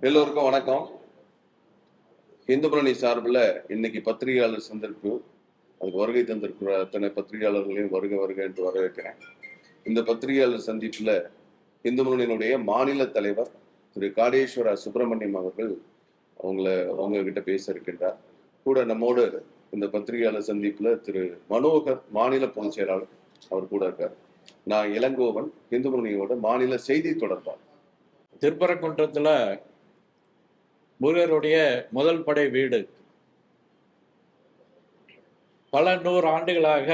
எல்லோருக்கும் வணக்கம். இந்து முன்னணி சார்பில் இன்னைக்கு பத்திரிகையாளர் சந்திப்பு. அதுக்கு வருகை தந்திருக்கிற அத்தனை பத்திரிகையாளர்களையும் வருக வருக என்று வரவேற்கிறேன். இந்த பத்திரிகையாளர் சந்திப்பில் இந்து முன்னணியினுடைய மாநில தலைவர் திரு காடேஸ்வர சுப்பிரமணியம் அவர்கள் உங்ககிட்ட பேச இருக்கின்றார். கூட நம்மோடு இந்த பத்திரிகையாளர் சந்திப்பில் திரு மனோகர் மாநில பொதுச் செயலாளர் அவர் கூட இருக்கார். நான் இளங்கோவன், இந்து முன்னணியோட மாநில செய்தி தொடர்பாளர். திருப்பரங்குன்றத்தில் முருகருடைய முதல் படை வீடு பல 100 ஆண்டுகளாக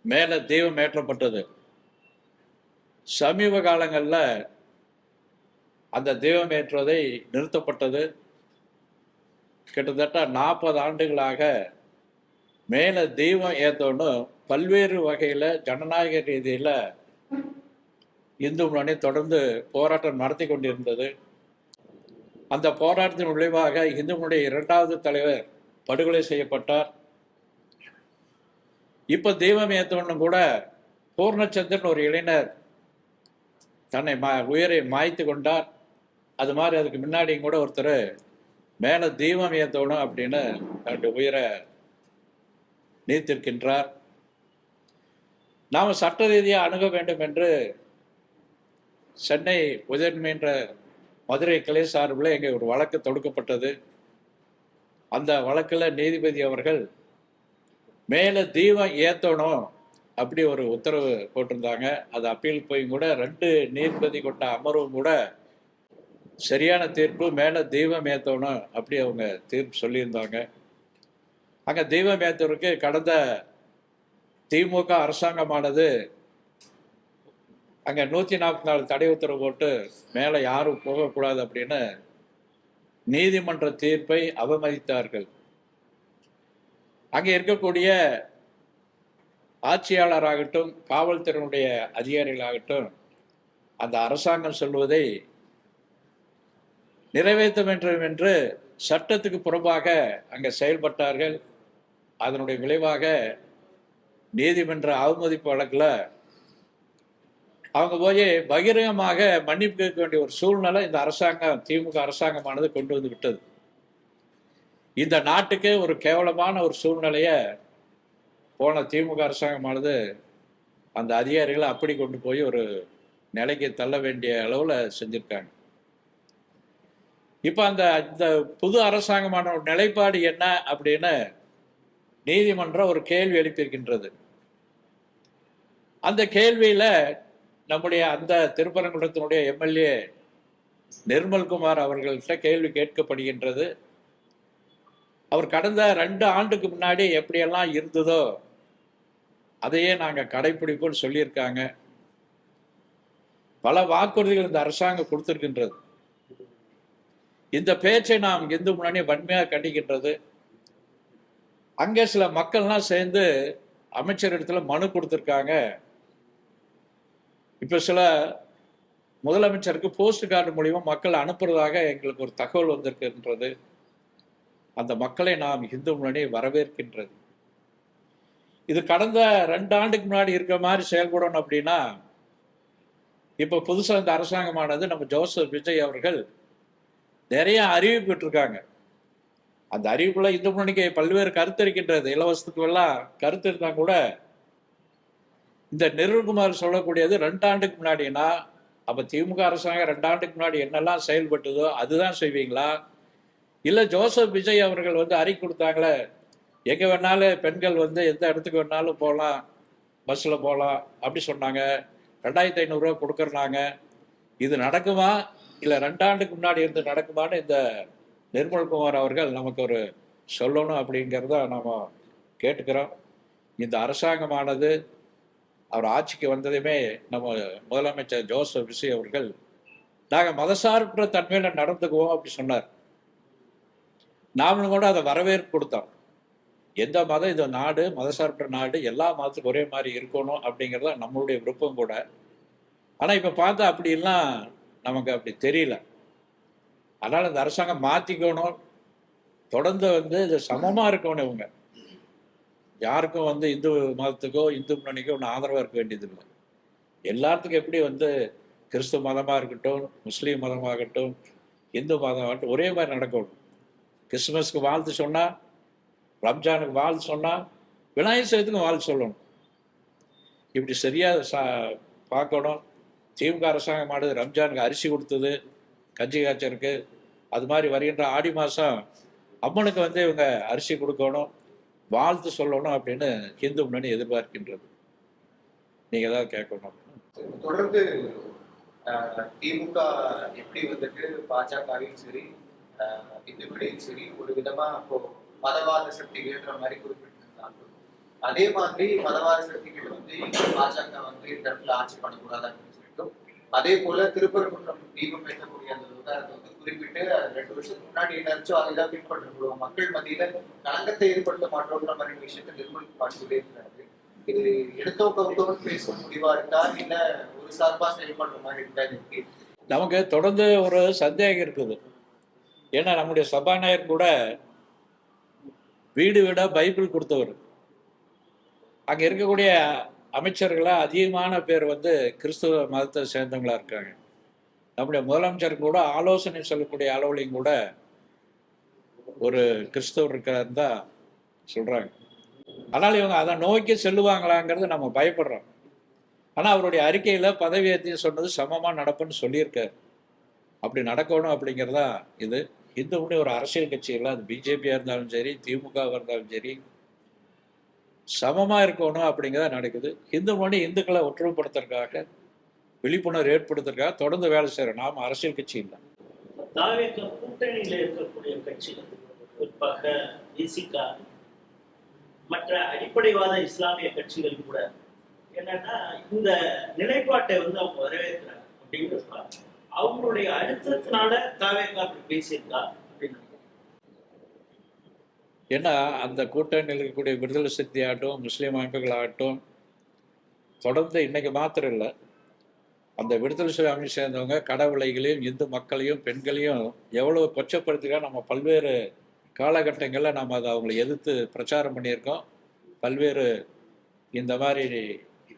மேலே தெய்வம் ஏற்றப்பட்டது. சமீப காலங்களில் அந்த தெய்வம் ஏற்றுவதை நிறுத்தப்பட்டது. கிட்டத்தட்ட 40 ஆண்டுகளாக மேலே தெய்வம் ஏற்றோன்னு பல்வேறு வகையில் ஜனநாயக ரீதியில் இந்து முன்னணி தொடர்ந்து போராட்டம் நடத்தி கொண்டிருந்தது. அந்த போராட்டத்தின் விளைவாக இந்து முன்னணியுடைய 2வது தலைவர் படுகொலை செய்யப்பட்டார். இப்போ தெய்வம் ஏற்றவனும் கூட பூர்ணச்சந்திரன் ஒரு இளைஞர் தன்னை உயிரை மாய்த்து கொண்டார். அது மாதிரி அதுக்கு முன்னாடியும் கூட ஒருத்தர் மேலே தெய்வம் ஏற்றணும் அப்படின்னு தன்னுடைய உயிரை நீத்திருக்கின்றார். நாம் சட்ட ரீதியாக அணுக வேண்டும் என்று சென்னை உயர்நீதிமன்ற மதுரை கிளை சார்பில் இங்கே ஒரு வழக்கு தொடுக்கப்பட்டது. அந்த வழக்கில் நீதிபதி அவர்கள் மேலே தீபம் ஏற்றணும் அப்படி ஒரு உத்தரவு போட்டிருந்தாங்க. அது அப்பீல் போய் கூட 2 நீதிபதி கொண்ட அமர்வும் கூட சரியான தீர்ப்பு, மேலே தீபம் ஏற்றணும் அப்படி அவங்க தீர்ப்பு சொல்லியிருந்தாங்க. அங்கே தீபம் ஏற்றவருக்கு கடந்த திமுக அரசாங்கமானது அங்கே 144 தடை உத்தரவு போட்டு மேலே யாரும் போகக்கூடாது அப்படின்னு நீதிமன்ற தீர்ப்பை அவமதித்தார்கள். அங்கே இருக்கக்கூடிய ஆட்சியாளராகட்டும், காவல்துறையினுடைய அதிகாரிகளாகட்டும் அந்த அரசாங்கம் சொல்வதை நிறைவேற்ற வேண்டும் என்று சட்டத்துக்கு புறம்பாக அங்கே செயல்பட்டார்கள். அதனுடைய விளைவாக நீதிமன்ற அவமதிப்பு வழக்கில் அவங்க போய் பகிரங்கமாக மன்னிப்பு கேட்க வேண்டிய ஒரு சூழ்நிலை இந்த அரசாங்கம், திமுக அரசாங்கமானது கொண்டு வந்து விட்டது. இந்த நாட்டுக்கு ஒரு கேவலமான ஒரு சூழ்நிலையை போன திமுக அரசாங்கமானது அந்த அதிகாரிகளை அப்படி கொண்டு போய் ஒரு நிலைக்கு தள்ள வேண்டிய அளவில் செஞ்சுருக்காங்க. இப்போ இந்த புது அரசாங்கமான ஒரு நிலைப்பாடு என்ன அப்படின்னு நீதிமன்றம் ஒரு கேள்வி எழுப்பியிருக்கின்றது. அந்த கேள்வியில் நம்முடைய அந்த திருப்பரங்குன்றத்தினுடைய எம்எல்ஏ நிர்மல்குமார் அவர்கள்ட்ட கேள்வி கேட்கப்படுகின்றது. அவர் கடந்த 2 ஆண்டுக்கு முன்னாடி எப்படியெல்லாம் இருந்ததோ அதையே நாங்கள் கடைப்பிடிப்போம்னு சொல்லியிருக்காங்க. பல வாக்குறுதிகள் இந்த அரசாங்கம் கொடுத்திருக்கின்றது. இந்த பேச்சை நாம் இந்து முன்னணி வன்மையாக கண்டிக்கின்றது. அங்கே சில மக்கள்லாம் சேர்ந்து அமைச்சரிடத்துல மனு கொடுத்துருக்காங்க. இப்போ சில முதலமைச்சருக்கு போஸ்ட் கார்டு மூலியமா மக்கள் அனுப்புறதாக எங்களுக்கு ஒரு தகவல் வந்திருக்கின்றது. அந்த மக்களை நாம் இந்து முன்னணி வரவேற்கின்றது. இது கடந்த 2 ஆண்டுக்கு முன்னாடி இருக்கிற மாதிரி செயல்படணும் அப்படின்னா இப்போ புதுசாக இந்த அரசாங்கமானது நம்ம ஜோசப் விஜய் அவர்கள் நிறைய அறிவிப்பு விட்டுருக்காங்க. அந்த அறிவிப்புல இந்து முன்னணிக்கு பல்வேறு கருத்து இருக்கின்றது. இலவசத்துக்கு எல்லாம் கருத்து இருந்தால் கூட இந்த நிர்மல்குமார் சொல்லக்கூடியது 2 ஆண்டுக்கு முன்னாடினா அப்போ திமுக அரசாங்கம் 2 ஆண்டுக்கு முன்னாடி என்னெல்லாம் செயல்பட்டதோ அதுதான் செய்வீங்களா? இல்லை ஜோசப் விஜய் அவர்கள் அறிக்கை கொடுத்தாங்களே, எங்கே வேணாலும் பெண்கள் எந்த இடத்துக்கு வேணாலும் போகலாம், பஸ்ஸில் போகலாம் அப்படி சொன்னாங்க, 2500 ரூபா கொடுக்குறாங்க, இது நடக்குமா இல்லை 2 ஆண்டுக்கு முன்னாடி இருந்து நடக்குமான்னு இந்த நிர்மல்குமார் அவர்கள் நமக்கு ஒரு சொல்லணும் அப்படிங்கிறத நாம் கேட்டுக்கிறோம். இந்த அரசாங்கமானது அவர் ஆட்சிக்கு வந்ததுமே நம்ம முதலமைச்சர் ஜோசப் விஜய் அவர்கள் நாங்கள் மதசார்பற்ற தன்மையில் நடந்துக்குவோம் அப்படி சொன்னார். நாமளும் கூட அதை வரவேற்பு கொடுத்தோம். எந்த மதம், இந்த நாடு மதசார்பற்ற நாடு, எல்லா மதத்துக்கும் ஒரே மாதிரி இருக்கணும் அப்படிங்கிறத நம்மளுடைய விருப்பம் கூட. ஆனால் இப்போ பார்த்தா அப்படிலாம் நமக்கு அப்படி தெரியல. அதனால் இந்த அரசாங்கம் மாற்றிக்கணும், தொடர்ந்து இது சமமாக இருக்கணும். இவங்க யாருக்கும் இந்து மதத்துக்கோ இந்து முன்னணிக்கோ ஒன்று ஆதரவாக இருக்க வேண்டியதில்லை. எல்லாத்துக்கும் எப்படி கிறிஸ்துவ மதமாக இருக்கட்டும், முஸ்லீம் மதமாகட்டும், இந்து மதம் ஒரே மாதிரி நடக்கணும். கிறிஸ்துமஸ்க்கு வாழ்த்து சொன்னால், ரம்ஜானுக்கு வாழ்த்து சொன்னால், விநாயகர் சதுர்த்திக்கும் வாழ்த்து சொல்லணும். இப்படி சரியாக பார்க்கணும். திமுக அரசாங்கம் ஆனது ரம்ஜானுக்கு அரிசி கொடுத்தது, கஞ்சி காய்ச்சலுக்கு. அது மாதிரி வருகின்ற ஆடி மாதம் அம்மனுக்கு இவங்க அரிசி கொடுக்கணும், வாழ்த்து சொல்லணும் அப்படின்னு இந்து முன்னணி எதிர்பார்க்கின்றது. நீங்க ஏதாவது கேட்கணும். தொடர்ந்து திமுக எப்படி பாஜகவையும் சரி இந்துக்களையும் சரி ஒரு விதமா இப்போ மதவாத சக்தி ஏற்ற மாதிரி குறிப்பிட்டிருந்தாங்க. அதே மாதிரி மதவாத சக்திகள் பாஜக இந்த இடத்துல ஆட்சி பண்ணக்கூடாது அப்படின்னு சொல்லிட்டும், அதே போல திருப்பரங்குன்றம் தீபம் ஏற்றக்கூடிய அந்த விவகாரத்தை குறிப்பிட்டு 2 வருஷத்துக்கு முன்னாடி என்ன இருந்துச்சோ அதை தான் பின்பற்றப்படுவோம், மக்கள் மத்தியில களங்கத்தை ஏற்படுத்த மாட்டோம்ன்ற மாதிரி விஷயத்தை நிர்மல்குமார் சொல்லியிருக்கிறாரு. இது எடுத்தோக்கவுத்தோடு பேசும் முடிவா இருக்கா, இல்ல ஒரு சார்பா செயல்படுற மாதிரி இருக்கா? நமக்கு தொடர்ந்து ஒரு சந்தேகம் இருக்குது. ஏன்னா நம்முடைய சபாநாயகர் கூட வீடு வீடா பைபிள் கொடுத்தவர். அங்க இருக்கக்கூடிய அமைச்சர்களா அதிகமான பேர் கிறிஸ்துவ மதத்தை சேர்ந்தவங்களா இருக்காங்க. நம்முடைய முதலமைச்சர் கூட ஆலோசனை சொல்லக்கூடிய அளவுலையும் கூட ஒரு கிறிஸ்தவர் இருக்கிறாருன்னு தான் சொல்றாங்க. ஆனால் இவங்க அதை நோக்கி செல்லுவாங்களாங்கிறது நம்ம பயப்படுறோம். ஆனால் அவருடைய அறிக்கையில் பதவியேற்றையும் சொன்னது சமமாக நடப்புன்னு சொல்லியிருக்காரு. அப்படி நடக்கணும் அப்படிங்கிறதா இது. இந்து முன்னணி ஒரு அரசியல் கட்சியில் அது பிஜேபியாக இருந்தாலும் சரி, திமுகவாக இருந்தாலும் சரி, சமமாக இருக்கணும் அப்படிங்கிறதா நடக்குது. இந்து முன்னணி இந்துக்களை ஒற்றுமைப்படுத்துறதுக்காக, விழிப்புணர்வு ஏற்படுத்துறதுக்காக தொடர்ந்து வேலை செய்கிறோம். நாம் அரசியல் கட்சி இல்லை. கூட்டணியில் இருக்கக்கூடிய கட்சிகள் குறிப்பாக விசிகா, மற்ற அடிப்படைவாத இஸ்லாமிய கட்சிகள் கூட என்னன்னா இந்த நிலைப்பாட்டை அவங்க வரவேற்கிறாங்க அப்படிங்கிறது. அவங்களுடைய அழுத்தத்தினால தாவேகா அப்படி பேசியிருக்கா அப்படின்னு. ஏன்னா அந்த கூட்டணியில் இருக்கக்கூடிய விடுதலை சக்தி ஆகட்டும், முஸ்லீம் அமைப்புகளாகட்டும், தொடர்ந்து இன்னைக்கு மாத்திரம் இல்லை, அந்த விடுதலை சிலை அமைப்பு சேர்ந்தவங்க கடவுளைகளையும் இந்து மக்களையும் பெண்களையும் எவ்வளவு கொச்சப்படுத்திக்கா நம்ம பல்வேறு காலகட்டங்களில் நாம் அதை அவங்களை எதிர்த்து பிரச்சாரம் பண்ணியிருக்கோம். பல்வேறு இந்த மாதிரி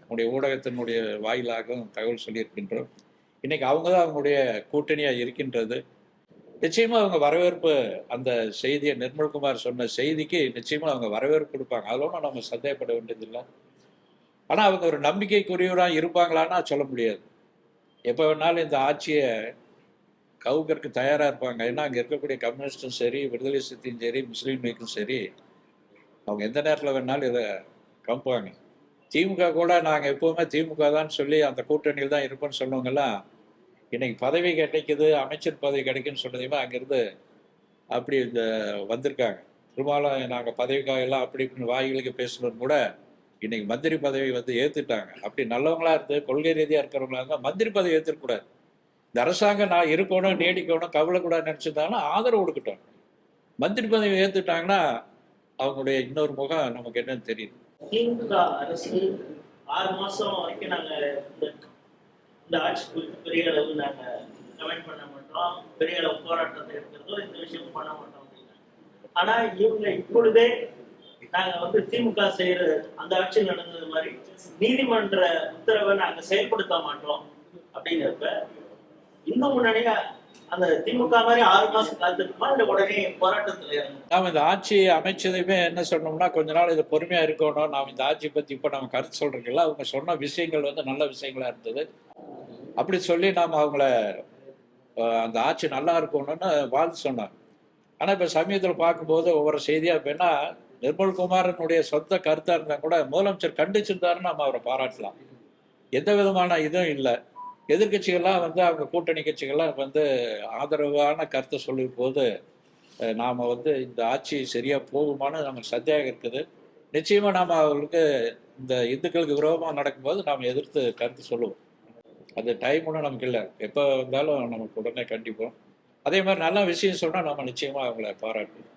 நம்முடைய ஊடகத்தினுடைய வாயிலாகவும் தகவல் சொல்லியிருக்கின்றோம். இன்னைக்கு அவங்க தான் அவங்களுடைய கூட்டணியாக இருக்கின்றது. நிச்சயமாக அவங்க வரவேற்பு, அந்த செய்தியை நிர்மல்குமார் சொன்ன செய்திக்கு நிச்சயமாக அவங்க வரவேற்பு கொடுப்பாங்க. அதோட நம்ம சந்தேகப்பட வேண்டியதில்லை. ஆனால் அவங்க ஒரு நம்பிக்கைக்குரியவராக இருப்பாங்களான்னா சொல்ல முடியாது. எப்போ வேணாலும் இந்த ஆட்சியை கவுக்கருக்கு தயாராக இருப்பாங்க. ஏன்னா அங்கே இருக்கக்கூடிய கம்யூனிஸ்டும் சரி, விடுதலை சக்தியும் சரி, முஸ்லீம் லீக்கும் சரி, அவங்க எந்த நேரத்தில் வேணாலும் இதை கம்புவாங்க. திமுக கூட நாங்கள் எப்போவுமே திமுக தான் சொல்லி அந்த கூட்டணியில் தான் இருப்போம்னு சொன்னவங்கெல்லாம் இன்னைக்கு பதவி கிடைக்குது, அமைச்சர் பதவி கிடைக்குன்னு சொன்னதையுமே அங்கேருந்து அப்படி வந்திருக்காங்க. பெரும்பாலும் நாங்கள் பதவிக்காக எல்லாம் அப்படி இப்படின்னு வாய்களுக்கு பேசணும்னு கூட இன்னைக்கு மந்திரி பதவி ஏற்றுட்டாங்க. அப்படி நல்லவங்களா இருந்து கொள்கை ரீதியாக இருக்கிறவங்களா இருந்தால் மந்திரி பதவி ஏற்றுக்கூடாது. இந்த அரசாங்கம் நான் இருக்கணும், நீடிக்கணும், கவலைக்கூடாது நினச்சிருந்தாங்கன்னா ஆதரவு கொடுக்கட்டும். மந்திரி பதவி ஏற்றுட்டாங்கன்னா அவங்களுடைய இன்னொரு முகம் நமக்கு என்னன்னு தெரியுது. திமுக அரசு 6 மாசம் வரைக்கும் நாங்க இந்த ஆட்சி குறித்து பெரிய அளவு நாங்க கமெண்ட் பண்ண மாட்டோம், பெரிய அளவு போராட்டத்தை இருக்கிறதோ இந்த விஷயம் பண்ண மாட்டோம் அப்படின்னா. ஆனா இவங்க இப்பொழுதே நாங்க திமுக செய்யற அந்த ஆட்சி நடந்தது மாதிரி நீதிமன்ற உத்தரவை நாங்க செயல்படுத்த மாட்டோம் அப்படிங்கிறப்ப இந்து முன்னணியா அந்த திமுக மாதிரி 6 மாசம் காத்துக்குமா இல்ல உடனே போராட்டத்துல? நாம் இந்த ஆட்சி அமைச்சதையுமே என்ன சொன்னோம்னா, கொஞ்ச நாள் இது பொறுமையா இருக்கணும். நாம் இந்த ஆட்சி பத்தி இப்ப நம்ம கருத்து சொல்றதுல அவங்க சொன்ன விஷயங்கள் நல்ல விஷயங்களா இருந்தது. அப்படி சொல்லி நாம் அவங்கள அந்த ஆட்சி நல்லா இருக்கணும்னு வாழ்த்து சொன்னாங்க. ஆனா இப்ப சமயத்தில் பார்க்கும்போது ஒவ்வொரு செய்தியா இப்ப நிர்மல்குமாரனுடைய சொந்த கருத்தா இருந்தா கூட முதலமைச்சர் கண்டிச்சிருந்தாருன்னு நம்ம அவரை பாராட்டலாம். எந்த விதமான இதுவும் இல்லை. எதிர்கட்சிகள்லாம் அவங்க கூட்டணி கட்சிகள்லாம் ஆதரவான கருத்தை சொல்லும் போது நாம் இந்த ஆட்சி சரியா போகுமான்னு நமக்கு சந்தேகம் இருக்குது. நிச்சயமா நாம் அவர்களுக்கு இந்த இந்துக்களுக்கு விரோதமாக நடக்கும்போது நாம் எதிர்த்து கருத்து சொல்லுவோம். அந்த டைம் ஒன்றும் நமக்கு இல்லை. எப்போ வந்தாலும் நமக்கு உடனே கண்டிப்போம். அதே மாதிரி நல்ல விஷயம் சொன்னால் நம்ம நிச்சயமா அவங்கள பாராட்டுவோம்.